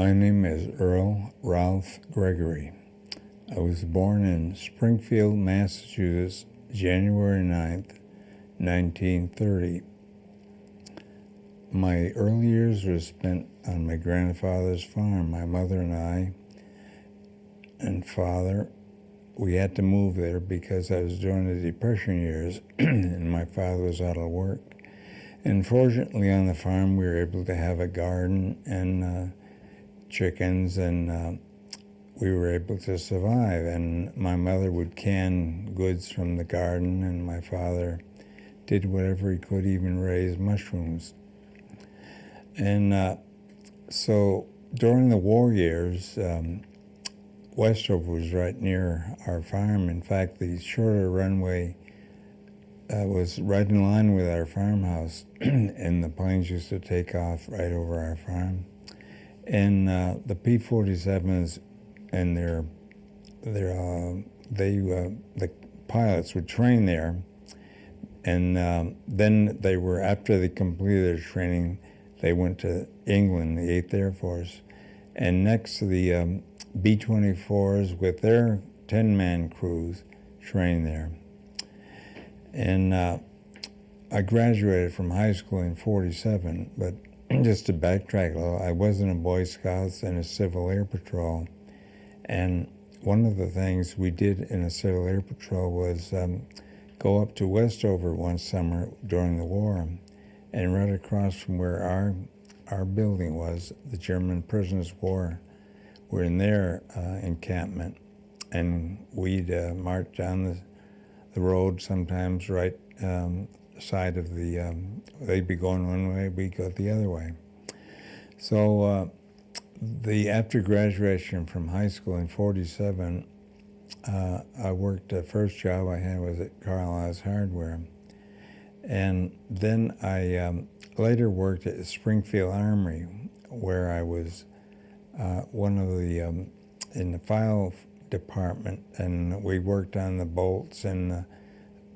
My name is Earl Ralph Gregory. I was born in Springfield, Massachusetts, January 9th, 1930. My early years were spent on my grandfather's farm. My mother and I and father, we had to move there because I was during the Depression years and my father was out of work. And fortunately on the farm we were able to have a garden and chickens, and we were able to survive. And my mother would can goods from the garden, and my father did whatever he could, even raise mushrooms. And so during the war years, Westover was right near our farm. In fact, the shorter runway was right in line with our farmhouse, and the planes used to take off right over our farm. And the P-47s and the pilots would train there, and then they were, after they completed their training, they went to England, the 8th Air Force, and next to the B-24s with their 10-man crews trained there. And I graduated from high school in '47, but just to backtrack a little, I was in a Boy Scouts and a Civil Air Patrol. And one of the things we did in a Civil Air Patrol was go up to Westover one summer during the war, and right across from where our building was, the German prisoners of war were in their encampment. And we'd march down the road, sometimes right side of the, they'd be going one way, we'd go the other way. So after graduation from high school in '47, I worked, the first job I had was at Carlisle's Hardware. And then I later worked at the Springfield Armory, where I was one of the, in the file department, and we worked on the bolts and the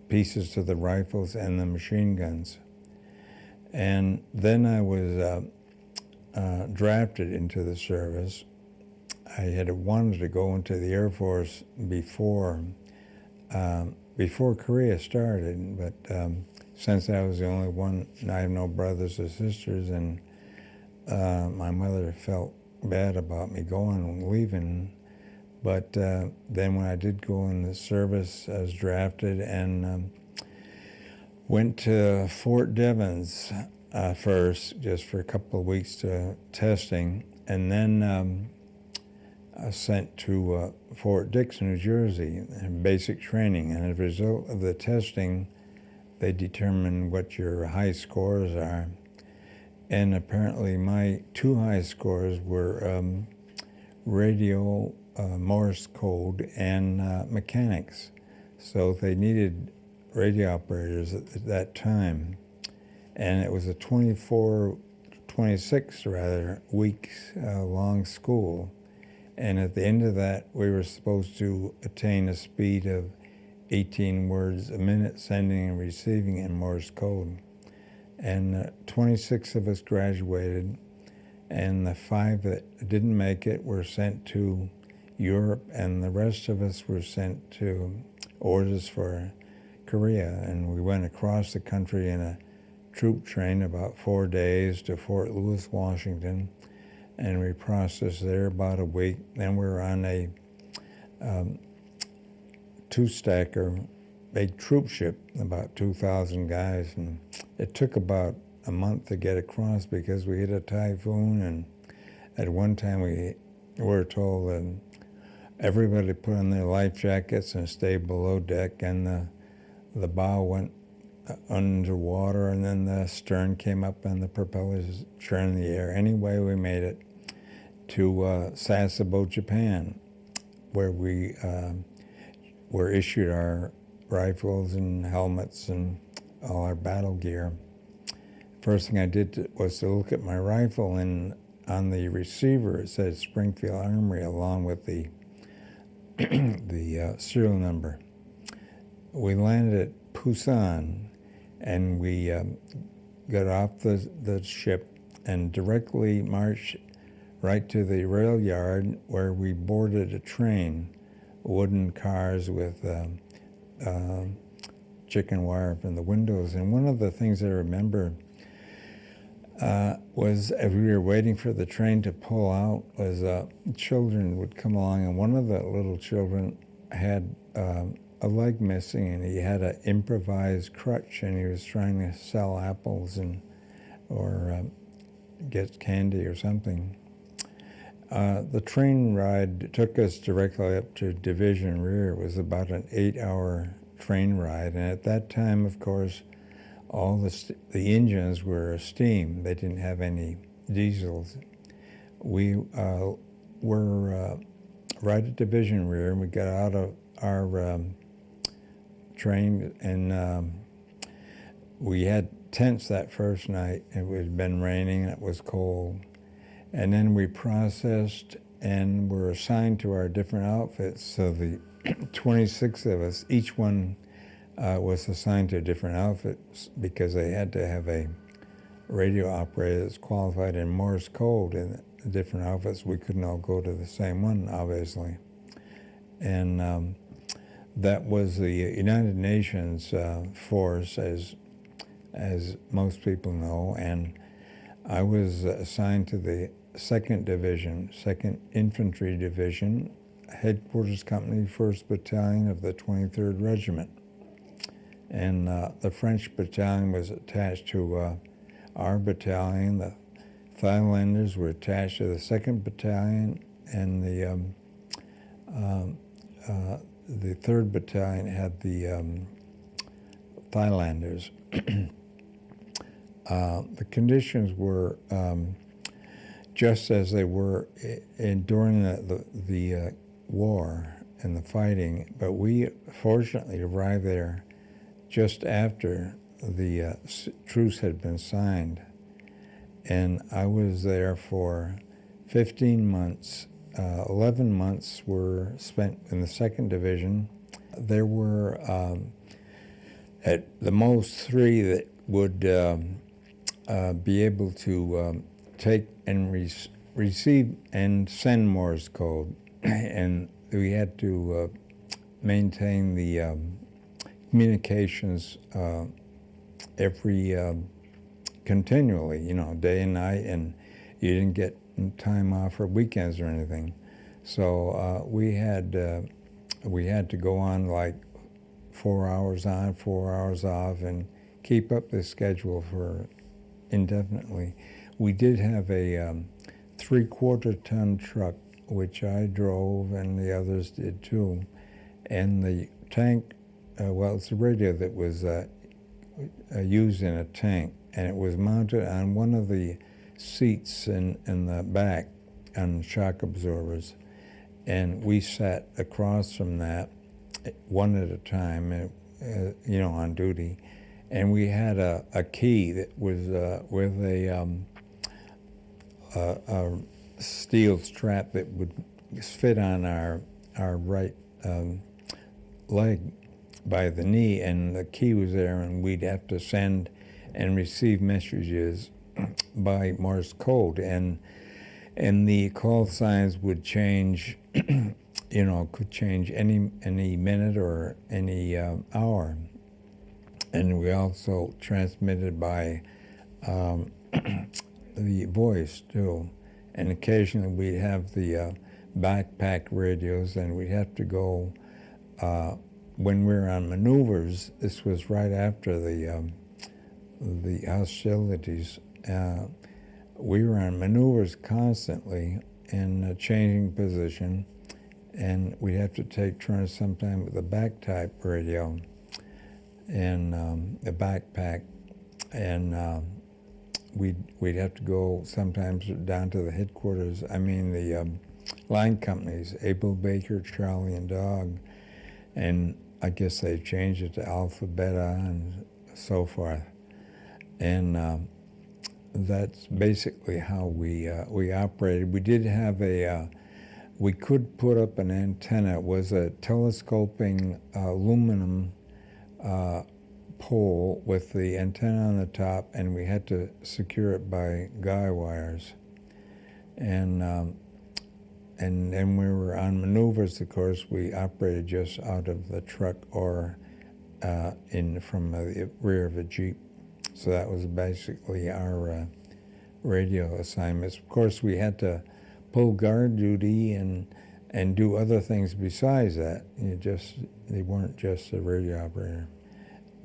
pieces to the rifles and the machine guns. And then I was drafted into the service. I had wanted to go into the Air Force before Korea started, but since I was the only one, and I have no brothers or sisters, and my mother felt bad about me going and leaving. But then when I did go in the service, I was drafted and went to Fort Devens first, just for a couple of weeks to testing, and then sent to Fort Dix, New Jersey, basic training. And as a result of the testing, they determine what your high scores are. And apparently my two high scores were radio, Morse code, and mechanics. So they needed radio operators at that time. And it was a 26 weeks long school. And at the end of that, we were supposed to attain a speed of 18 words a minute, sending and receiving in Morse code. And 26 of us graduated, and the 5 that didn't make it were sent to Europe, and the rest of us were sent to orders for Korea. And we went across the country in a troop train about 4 days to Fort Lewis, Washington, and we processed there about a week. Then we were on a two-stacker, big troop ship, about 2,000 guys, and it took about a month to get across because we hit a typhoon, and at one time we were told that everybody put on their life jackets and stay below deck, and the bow went underwater, and then the stern came up and the propellers churned the air. Anyway, we made it to Sasebo, Japan, where we were issued our rifles and helmets and all our battle gear. First thing I did was to look at my rifle, and on the receiver it said Springfield Armory along with the serial number. We landed at Busan, and we got off the ship and directly marched right to the rail yard where we boarded a train, wooden cars with chicken wire from the windows. And one of the things I remember was as we were waiting for the train to pull out was children would come along, and one of the little children had a leg missing, and he had an improvised crutch, and he was trying to sell apples or get candy or something. The train ride took us directly up to Division Rear. It was about an 8-hour train ride, and at that time, of course, all the engines were steam. They didn't have any diesels. We were right at Division Rear, and we got out of our train, and we had tents that first night. It had been raining, and it was cold. And then we processed and were assigned to our different outfits. So the 26 of us, each one was assigned to different outfits because they had to have a radio operator that's qualified in Morse code in the different outfits. We couldn't all go to the same one, obviously. And that was the United Nations force, as most people know, and I was assigned to the 2nd Division, 2nd Infantry Division, Headquarters Company, 1st Battalion of the 23rd Regiment. And the French battalion was attached to our battalion. The Thailanders were attached to the 2nd Battalion, and the 3rd Battalion had the Thailanders. The conditions were just as they were during the war and the fighting, but we fortunately arrived there just after the truce had been signed. And I was there for 15 months. 11 months were spent in the 2nd Division. There were at the most 3 that would be able to take and receive and send Morse code. And we had to maintain the communications continually, day and night, and you didn't get time off for weekends or anything. So we had to go on like 4 hours on, 4 hours off, and keep up the schedule for indefinitely. We did have a 3/4-ton truck, which I drove and the others did too. And the tank, it's a radio that was used in a tank, and it was mounted on one of the seats in the back on shock absorbers. And we sat across from that, one at a time, on duty. And we had a key that was with a steel strap that would fit on our right leg by the knee, and the key was there, and we'd have to send and receive messages by Morse code, and the call signs would change, could change any minute or any hour. And we also transmitted by the voice too. And occasionally we'd have the backpack radios, and we'd have to go when we were on maneuvers. This was right after the hostilities. We were on maneuvers constantly and changing position, and we'd have to take turns sometime with the back type radio and the backpack, and we'd have to go sometimes down to the headquarters. The line companies, Abel, Baker, Charlie, and Dog, and I guess they changed it to Alpha, Beta, and so forth. And that's basically how we operated. We did have we could put up an antenna. It was a telescoping aluminum pole with the antenna on the top, and we had to secure it by guy wires. And then we were on maneuvers, of course, we operated just out of the truck or from the rear of a Jeep. So that was basically our radio assignments. Of course, we had to pull guard duty and do other things besides that. They weren't just a radio operator.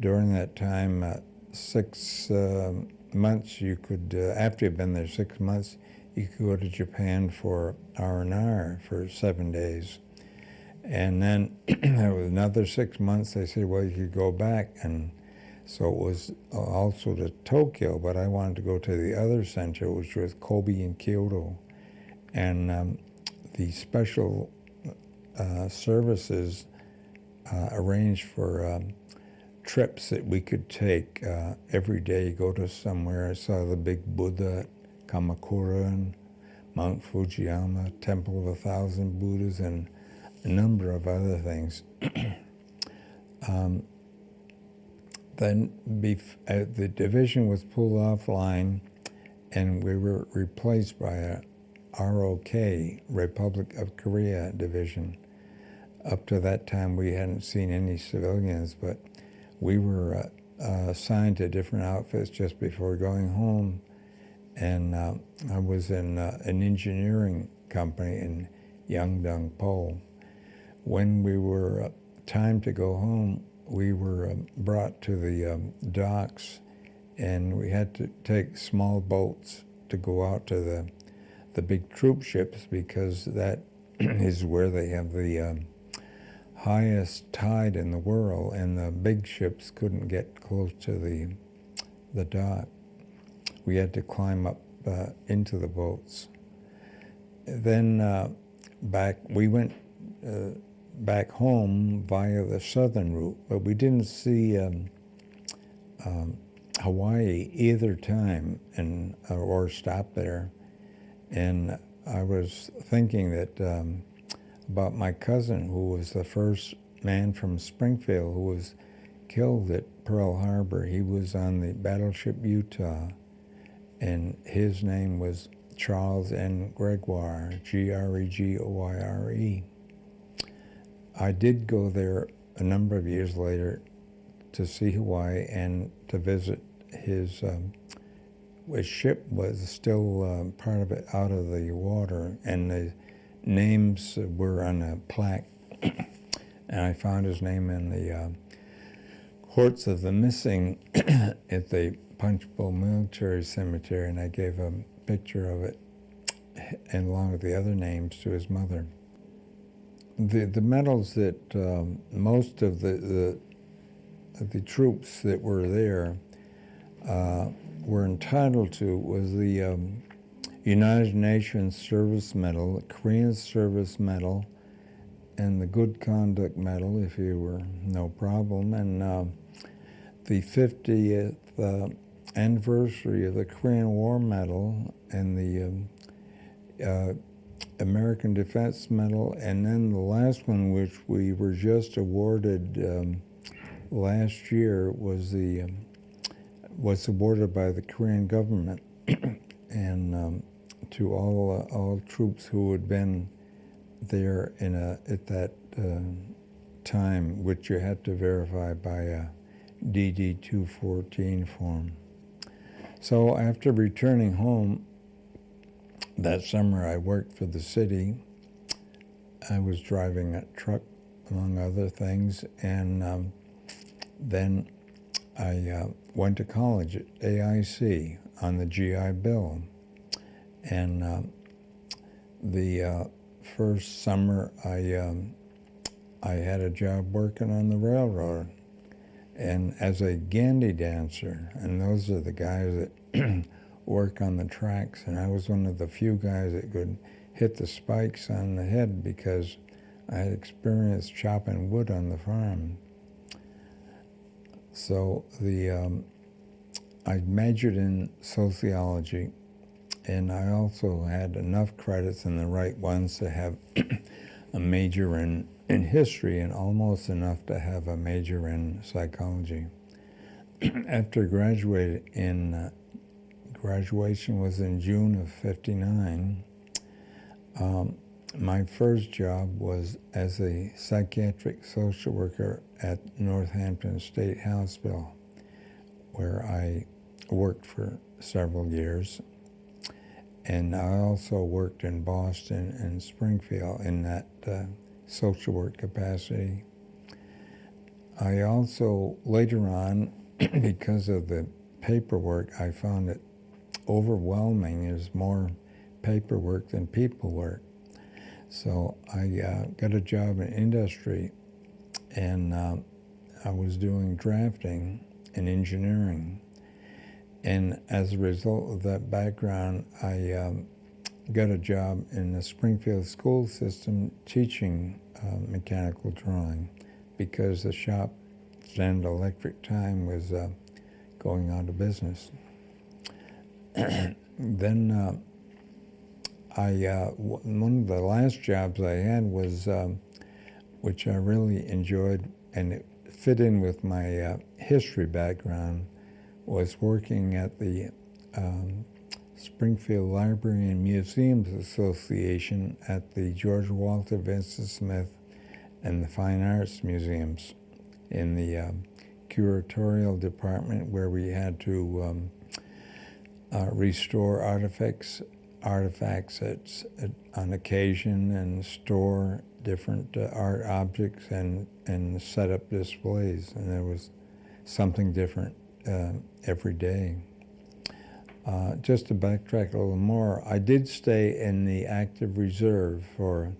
During that time, 6 months, you could, after you'd been there 6 months, you could go to Japan for R&R for 7 days. And then there was another 6 months, they said, well, you could go back. And so it was also to Tokyo, but I wanted to go to the other center, which was Kobe and Kyoto. And the special services arranged for trips that we could take every day, go to somewhere. I saw the big Buddha at Kamakura and Mount Fujiyama, Temple of 1,000 Buddhas, and a number of other things. Then the division was pulled offline, and we were replaced by a ROK, Republic of Korea division. Up to that time, we hadn't seen any civilians, but we were assigned to different outfits just before going home. And I was in an engineering company in Yeongdeung-po. When we were time to go home, we were brought to the docks, and we had to take small boats to go out to the big troop ships, because that is where they have the highest tide in the world, and the big ships couldn't get close to the dock. We had to climb up into the boats. Then we went back home via the southern route, but we didn't see Hawaii either time, or stop there. And I was thinking that about my cousin, who was the first man from Springfield who was killed at Pearl Harbor. He was on the battleship Utah, and his name was Charles N. Gregory, Gregoire. I did go there a number of years later to see Hawaii and to visit his ship was still part of it out of the water, and the names were on a plaque. And I found his name in the Courts of the Missing at the Punchbowl Military Cemetery, and I gave a picture of it and along with the other names to his mother. The medals that most of the troops that were there were entitled to was the United Nations Service Medal, the Korean Service Medal, and the Good Conduct Medal, if you were no problem, and the 50th anniversary of the Korean War Medal, and the American Defense Medal, and then the last one, which we were just awarded last year, was awarded by the Korean government, and to all troops who had been there at that time, which you had to verify by a DD-214 form. So after returning home that summer, I worked for the city. I was driving a truck, among other things, and then I went to college at AIC on the GI Bill. And the first summer, I had a job working on the railroad, and as a Gandhi dancer, and those are the guys that work on the tracks, and I was one of the few guys that could hit the spikes on the head because I had experience chopping wood on the farm. So I majored in sociology, and I also had enough credits and the right ones to have a major in history, and almost enough to have a major in psychology. After graduation was in June of '59, My first job was as a psychiatric social worker at Northampton State Hospital, where I worked for several years. And I also worked in Boston and Springfield in that social work capacity. I also, later on, because of the paperwork, I found it overwhelming. There's more paperwork than people work. So I got a job in industry, and I was doing drafting and engineering. And as a result of that background, I got a job in the Springfield school system teaching mechanical drawing, because the shop, Standard Electric Time, was going out of business. Then one of the last jobs I had was, which I really enjoyed, and it fit in with my history background, was working at the Springfield Library and Museums Association at the George Walter Vincent Smith and the Fine Arts Museums in the curatorial department, where we had to restore artifacts on occasion, and store different art objects and set up displays. And there was something different every day. Just to backtrack a little more, I did stay in the active reserve for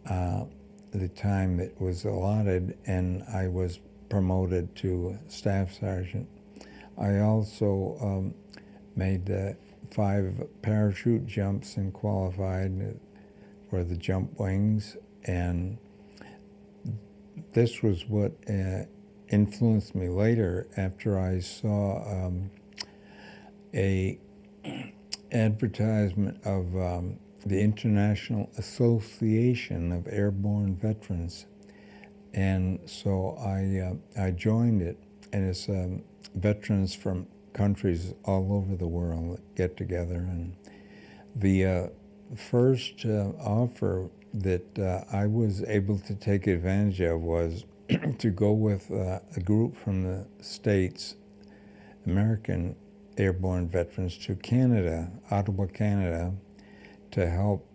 the time that was allotted, and I was promoted to staff sergeant. I also made 5 parachute jumps and qualified for the jump wings, and this was what influenced me later after I saw a advertisement of the International Association of Airborne Veterans, and so I joined it, and it's veterans from countries all over the world that get together. And the first offer that I was able to take advantage of was to go with a group from the States, American airborne veterans, to Canada, Ottawa, Canada, to help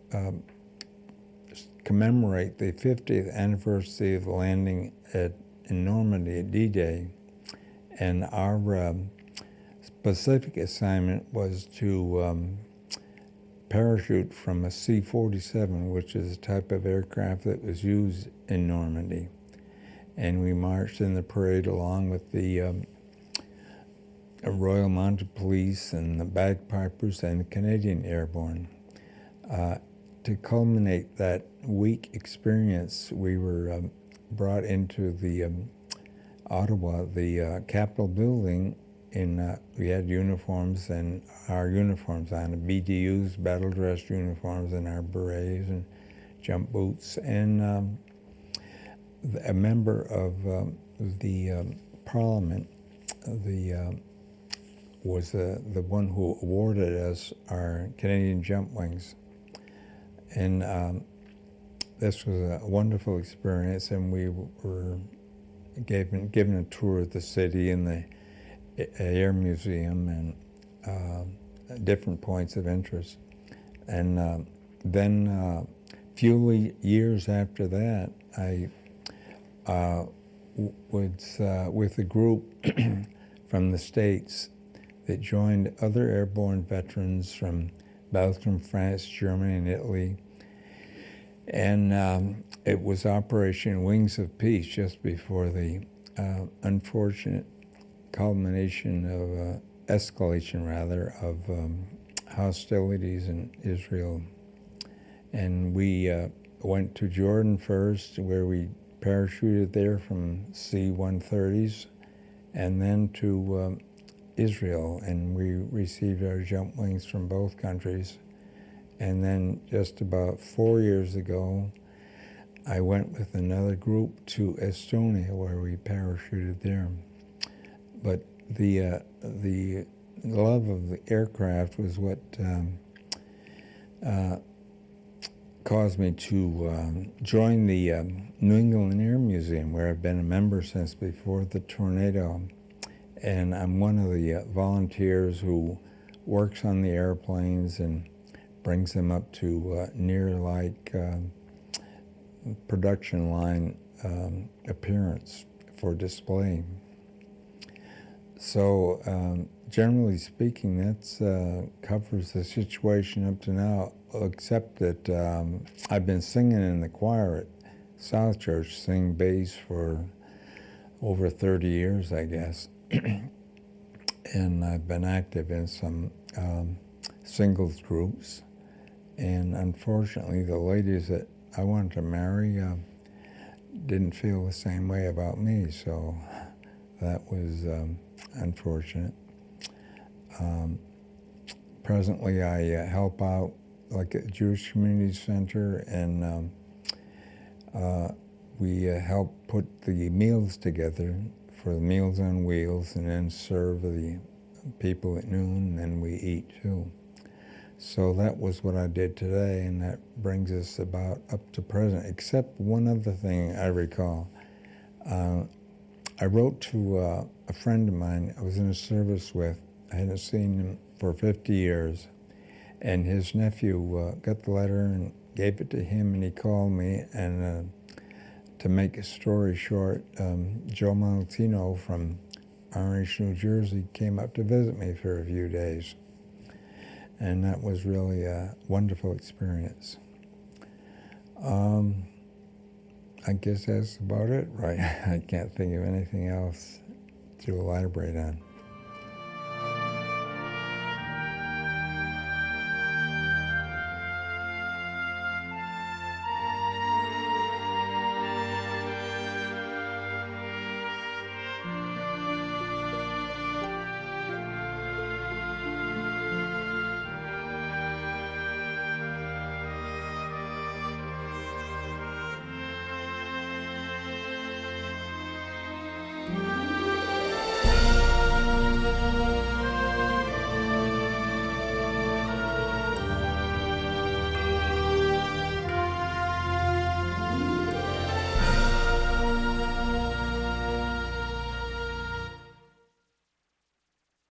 commemorate the 50th anniversary of the landing in Normandy at D-Day. And our specific assignment was to parachute from a C-47, which is a type of aircraft that was used in Normandy. And we marched in the parade along with the Royal Mounted Police and the bagpipers and the Canadian Airborne. To culminate that week experience, we were brought into the Ottawa, the Capitol building. We had uniforms, and our uniforms on, BDUs, battle dress uniforms, and our berets and jump boots. And a member of the Parliament, was the one who awarded us our Canadian jump wings. And this was a wonderful experience, and we were given a tour of the city and the Air Museum and different points of interest. And then few years after that, I was with a group from the States that joined other airborne veterans from Belgium, France, Germany, and Italy. And it was Operation Wings of Peace, just before the unfortunate culmination of escalation, rather, of hostilities in Israel. And we went to Jordan first, where we parachuted there from C-130s, and then to Israel, and we received our jump wings from both countries. And then just about 4 years ago, I went with another group to Estonia, where we parachuted there. But the love of the aircraft was what caused me to join the New England Air Museum, where I've been a member since before the tornado. And I'm one of the volunteers who works on the airplanes and brings them up to near like production line appearance for display. So generally speaking, that covers the situation up to now, except that I've been singing in the choir at South Church, singing bass for over 30 years, I guess. And I've been active in some singles groups. And unfortunately, the ladies that I wanted to marry didn't feel the same way about me, so that was unfortunate. Presently, I help out like a Jewish community center, and we help put the meals together for the Meals on Wheels, and then serve the people at noon, and then we eat too. So that was what I did today, and that brings us about up to present, except one other thing I recall. I wrote to a friend of mine I was in a service with. I hadn't seen him for 50 years, and his nephew got the letter and gave it to him, and he called me, and to make a story short, Joe Maltino from Orange, New Jersey came up to visit me for a few days. And that was really a wonderful experience. I guess that's about it, right? I can't think of anything else to elaborate on.